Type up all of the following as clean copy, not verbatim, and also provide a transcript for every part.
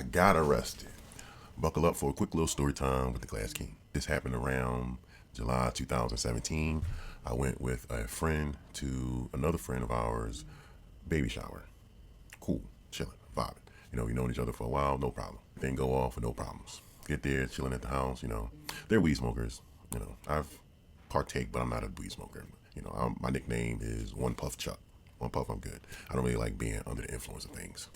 I got arrested. Buckle up for a quick little story time with the Glass King. This happened around July 2017. I went with a friend to another friend of ours' baby shower. Cool, chilling, vibing. We known each other for a while, no problem. Thing go off with no problems. Get there, chilling at the house. They're weed smokers. I've partake, but I'm not a weed smoker. My nickname is One Puff Chuck. One puff, I'm good. I don't really like being under the influence of things.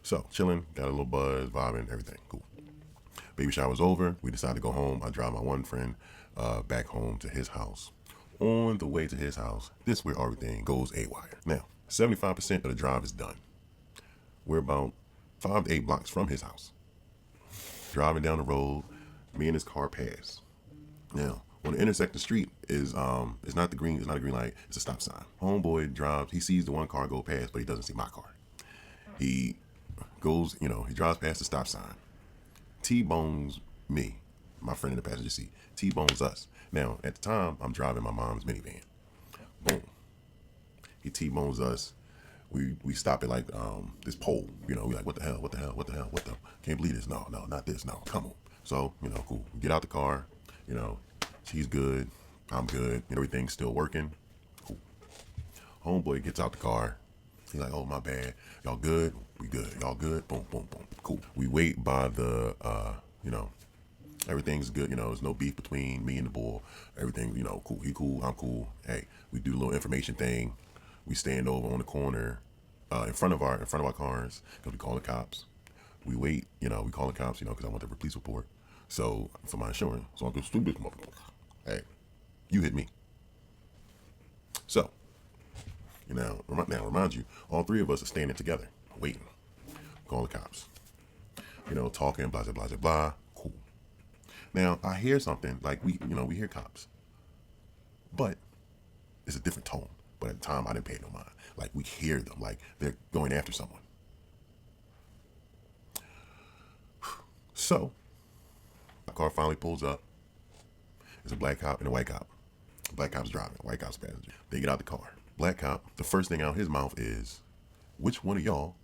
So, chilling, got a little buzz, vibing, everything. Cool. Baby shower's over. We decided to go home. I drive my one friend back home to his house. On the way to his house, this is where everything goes haywire. Now, 75% of the drive is done. We're about 5 to 8 blocks from his house. Driving down the road, me and his car pass. Now, on the intersect the street is it's not a green light, it's a stop sign. Homeboy drives, he sees the one car go past, but he doesn't see my car. He goes, he drives past the stop sign. T-bones me, my friend in the passenger seat. T-bones us. Now, at the time, I'm driving my mom's minivan. Boom. He T-bones us. We stop at like this pole. We like, what the hell? Can't believe this. No, not this. No, come on. So, cool. Get out the car. She's good. I'm good. Everything's still working. Cool. Homeboy gets out the car. He's like, oh, my bad. Y'all good? We good. Y'all good? Boom, boom, boom. Cool. We wait by the, everything's good. There's no beef between me and the boy. Everything, cool. He cool. I'm cool. Hey, we do a little information thing. We stand over on the corner in front of our cars because we call the cops. We wait. We call the cops, because I want the police report. So, for my insurance. So, I'm going stupid motherfucker. Hey, you hit me. So, remind you, all three of us are standing together, waiting. Call the cops. Talking, blah, blah, blah, blah. Cool. Now, I hear something, like we hear cops. But it's a different tone. But at the time, I didn't pay no mind. Like, we hear them, like they're going after someone. So, my car finally pulls up. There's a black cop and a white cop. Black cop's driving, white cop's passenger. They get out the car. Black cop, the first thing out of his mouth is, which one of y'all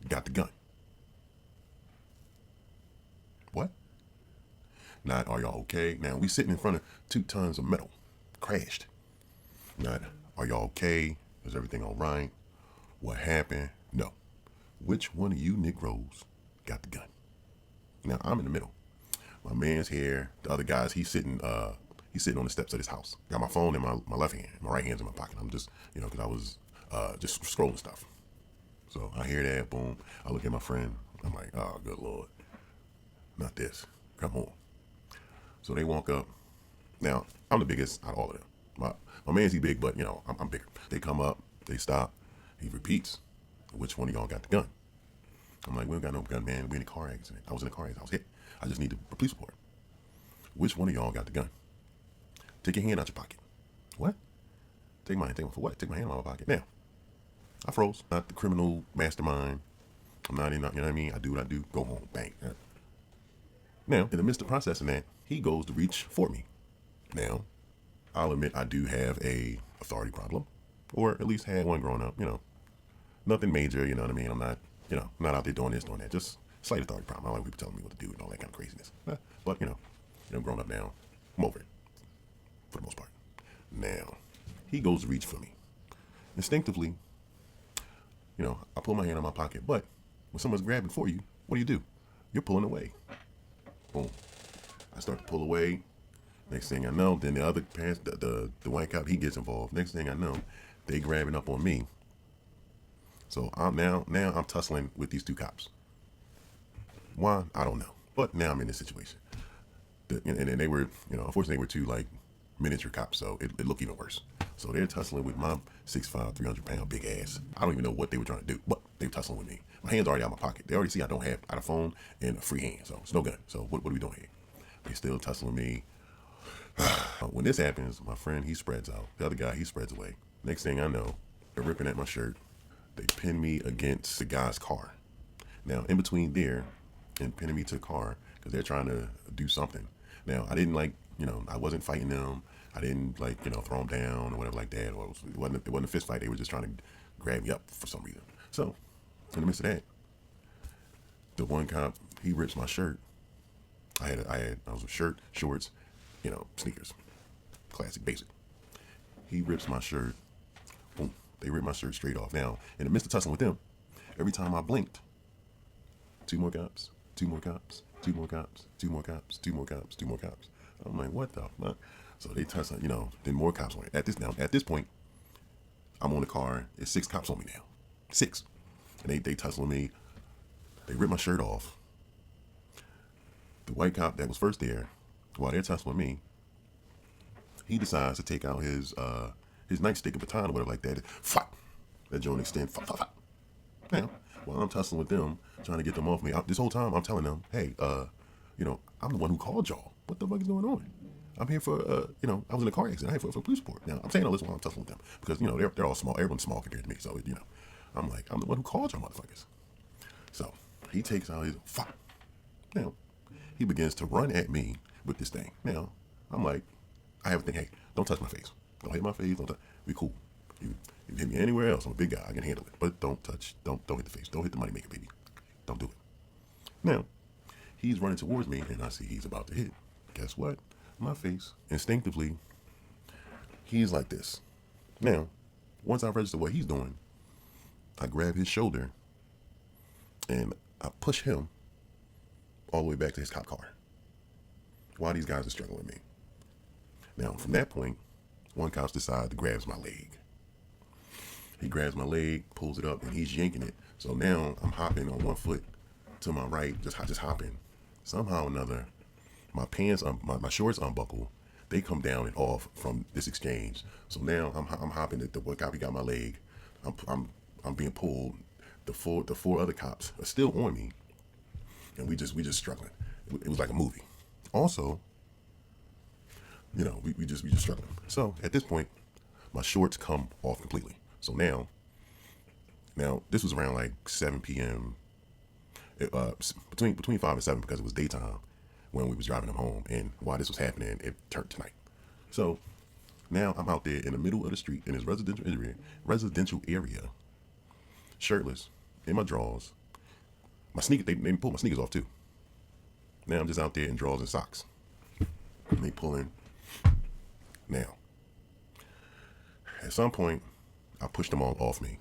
got the gun? What? Not, are y'all okay? Now, we sitting in front of 2 tons of metal. Crashed. Not, are y'all okay? Is everything all right? What happened? No. Which one of you Negroes got the gun? Now, I'm in the middle. My man's here. The other guy's, he's sitting on the steps of this house. Got my phone in my left hand. My right hand's in my pocket. I'm just, because I was just scrolling stuff. So I hear that, boom. I look at my friend. I'm like, oh, good Lord. Not this. Come on. So they walk up. Now, I'm the biggest out of all of them. My man's he big, but, I'm bigger. They come up. They stop. He repeats, which one of y'all got the gun? I'm like, we don't got no gun, man. We in a car accident. I was in a car accident. I was hit. I just need the police report. Which one of y'all got the gun? Take your hand out your pocket. What? Take my hand for what? Take my hand out of my pocket. Now, I froze. Not the criminal mastermind. I'm not in, you know what I mean? I do what I do. Go home. Bang. Now, in the midst of processing that, he goes to reach for me. Now, I'll admit I do have a authority problem. Or at least had one growing up, Nothing major, you know what I mean? I'm not, not out there doing this, doing that. Just slight authority problem. I don't like people telling me what to do and all that kind of craziness. But, growing up now, I'm over it. For the most part. Now, he goes to reach for me. Instinctively, I pull my hand out of my pocket. But when someone's grabbing for you, what do? You're pulling away. Boom. I start to pull away. Next thing I know, then the other parents, the white cop, he gets involved. Next thing I know, they grabbing up on me. So I'm tussling with these 2 cops. Why? I don't know. But now I'm in this situation. And they were, unfortunately they were 2 like miniature cops, so it looked even worse. So they're tussling with my 6'5", 300-pound big ass. I don't even know what they were trying to do, but they were tussling with me. My hand's already out of my pocket. They already see I don't have a phone and a free hand, so it's no gun. So what are we doing here? They still tussling with me. When this happens, my friend, he spreads out. The other guy, he spreads away. Next thing I know, they're ripping at my shirt. They pin me against the guy's car. Now, in between there and pinning me to the car, because they're trying to do something. Now, I didn't I wasn't fighting them. I didn't throw them down or whatever like that. Or it wasn't a fist fight. They were just trying to grab me up for some reason. So, in the midst of that, The one cop, he rips my shirt. I was a shirt, shorts, sneakers, classic, basic. He rips my shirt. Boom. They rip my shirt straight off. Now, in the midst of tussling with them, every time I blinked, two more cops, two more cops, two more cops, two more cops, two more cops, two more cops. I'm like, what the fuck? So they tussle, then more cops on it. At this point, I'm on the car. There's 6 cops on me now. 6. And they tussling me. They rip my shirt off. The white cop that was first there, while they're tussling me, he decides to take out his nightstick and baton or whatever like that. Flop. That joint extend. Flop, flop, flop. Now, while I'm tussling with them, trying to get them off me, this whole time I'm telling them, hey, I'm the one who called y'all. What the fuck is going on? I'm here for, I was in a car accident. I'm here for police report. Now, I'm saying all this while I'm tussling with them because, they're all small. Everyone's small compared to me. So, I'm like, I'm the one who called y'all motherfuckers. So, he takes out his, fuck. Now, he begins to run at me with this thing. Now, I'm like, I have a thing, hey, don't touch my face. Don't hit my face. We cool. You hit me anywhere else. I'm a big guy. I can handle it. But don't hit the face. Don't hit the money maker, baby. Don't do it. Now, he's running towards me, and I see he's about to hit. Guess what? My face, instinctively, he's like this. Now, once I register what he's doing, I grab his shoulder, and I push him all the way back to his cop car while these guys are struggling with me. Now, from that point, one cop decides to grab my leg. He grabs my leg, pulls it up, and he's yanking it. So now I'm hopping on one foot to my right, just hopping. Somehow or another, my pants, my shorts unbuckle. They come down and off from this exchange. So now I'm hopping. The one cop, he got my leg. I'm being pulled. The four other cops are still on me, and we just struggling. It was like a movie. Also, we just struggling. So at this point, my shorts come off completely. So now this was around like 7 p.m. Between 5 and 7 because it was daytime when we was driving them home. And while this was happening, it turned to night. So now I'm out there in the middle of the street in this residential area, shirtless, in my drawers. My sneaker, they pulled my sneakers off too. Now I'm just out there in drawers and socks. And they pulling. Now, at some point, I pushed them all off me.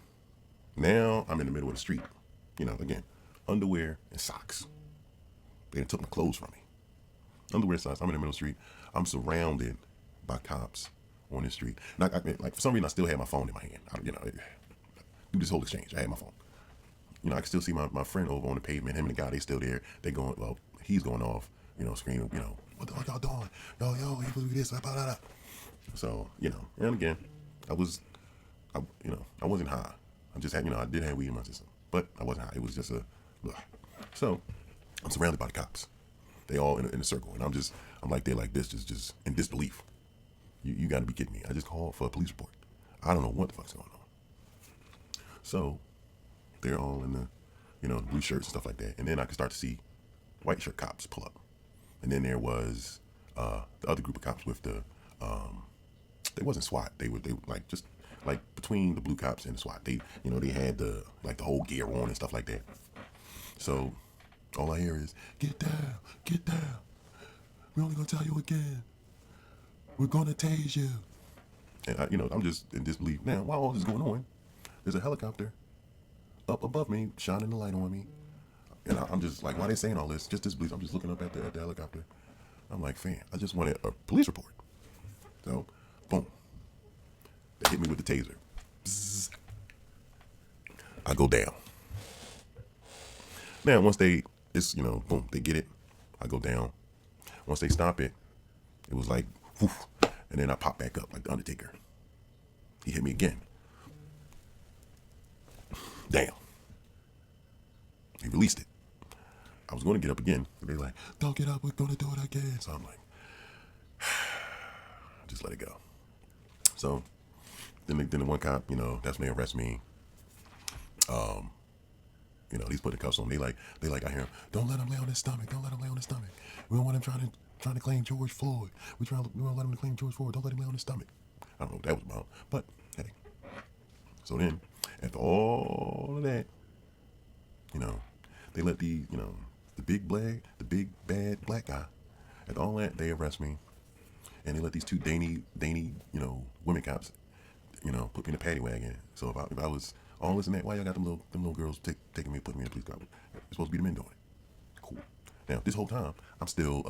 Now I'm in the middle of the street. Again, underwear and socks. They took my clothes from me. Underwear and socks. I'm in the middle of the street. I'm surrounded by cops on the street. And for some reason, I still had my phone in my hand. Through this whole exchange, I had my phone. I can still see my friend over on the pavement. Him and the guy, they still there. They going, well, he's going off, screaming, what the fuck y'all doing? Yo, he do this, blah, blah, blah. So, and again, I wasn't high. I just had, I did have weed in my system, but I wasn't high. It was just blah. So, I'm surrounded by the cops. They all in a circle, and I'm like, they're like this, just in disbelief. You got to be kidding me. I just called for a police report. I don't know what the fuck's going on. So, they're all in the blue shirts and stuff like that. And then I could start to see white shirt cops pull up. And then there was the other group of cops with they wasn't SWAT. They were like just like between the blue cops and the SWAT. They they had the whole gear on and stuff like that. So all I hear is get down, get down. We're only gonna tell you again. We're gonna tase you. And I'm just in disbelief. Now while all this is going on, there's a helicopter up above me, shining the light on me. And I'm just like, why they saying all this? Just disbelief. I'm just looking up at the helicopter. I'm like, fam, I just wanted a police report. So, boom. They hit me with the taser. Bzzz. I go down. Now, once boom, they get it. I go down. Once they stop it, it was like, woof. And then I pop back up like the Undertaker. He hit me again. Damn. He released it. I was going to get up again. And they're like, don't get up, we're going to do it again. So I'm like, just let it go. So then the one cop, that's when they arrest me. He's putting cuffs on. They like, I hear him, don't let him lay on his stomach. Don't let him lay on his stomach. We don't want him trying to claim George Floyd. We want to let him claim George Floyd. Don't let him lay on his stomach. I don't know what that was about, but hey. So then, after all of that, they let the big bad black guy, and all that, they arrest me, and they let these two dainty, women cops, put me in a paddy wagon. So if I was all this and that, why y'all got them little girls taking me, putting me in a police car? It's supposed to be the men doing it. Cool. Now this whole time I'm still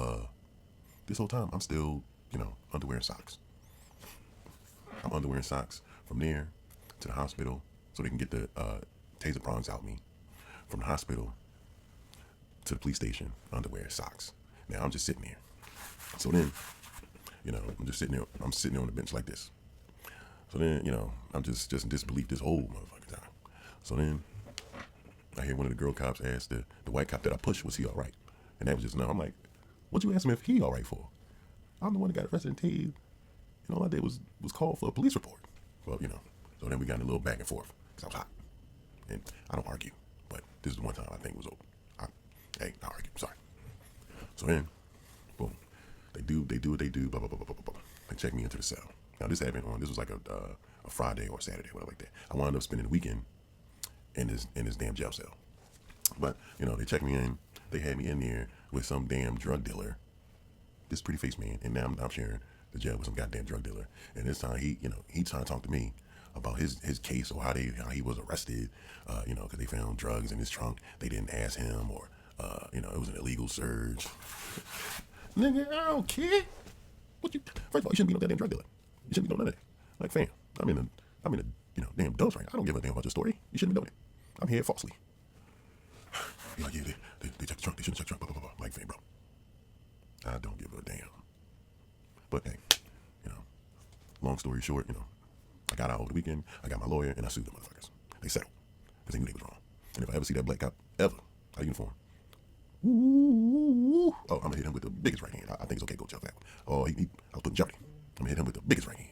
underwear and socks. I'm underwear and socks from there to the hospital so they can get the taser prongs out me. From the hospital to the police station, underwear and socks. Now I'm just sitting there. So then, I'm just sitting there. I'm sitting there on the bench like this. So then, I'm just in disbelief this whole motherfucking time. So then I hear one of the girl cops ask the white cop that I pushed, was he all right? And that was just no. I'm like, what you ask him if he all right for? I'm the one that got arrested and tased. All I did was call for a police report. Well, so then we got in a little back and forth because I was hot. And I don't argue, but this is the one time I think it was over. I argue, sorry. So then, boom, they do what they do, blah, blah, blah, blah, blah, blah. They check me into the cell. Now this was like a Friday or Saturday, whatever like that. I wound up spending the weekend in this damn jail cell. But, they checked me in, they had me in there with some damn drug dealer, this pretty face man, and now I'm sharing the jail with some goddamn drug dealer. And this time he trying to talk to me about his case or how he was arrested, because they found drugs in his trunk. They didn't ask him, or it was an illegal search. Nigga, I don't care. First of all, you shouldn't be no goddamn drug dealer. You shouldn't be doing none of that. Like, fam, I'm in a damn dose right now. I don't give a damn about your story. You shouldn't be doing it. I'm here falsely. You're like, yeah, they checked the trunk. They shouldn't check the trunk. Blah, blah, blah, blah. Like, fam, bro, I don't give a damn. But hey, long story short, I got out over the weekend. I got my lawyer and I sued the motherfuckers. They settled because they knew they was wrong. And if I ever see that black cop ever out of uniform, oh, I'm gonna hit him with the biggest right hand. I think it's okay to go jump that one. Oh, I was putting jeopardy. I'm gonna hit him with the biggest right hand.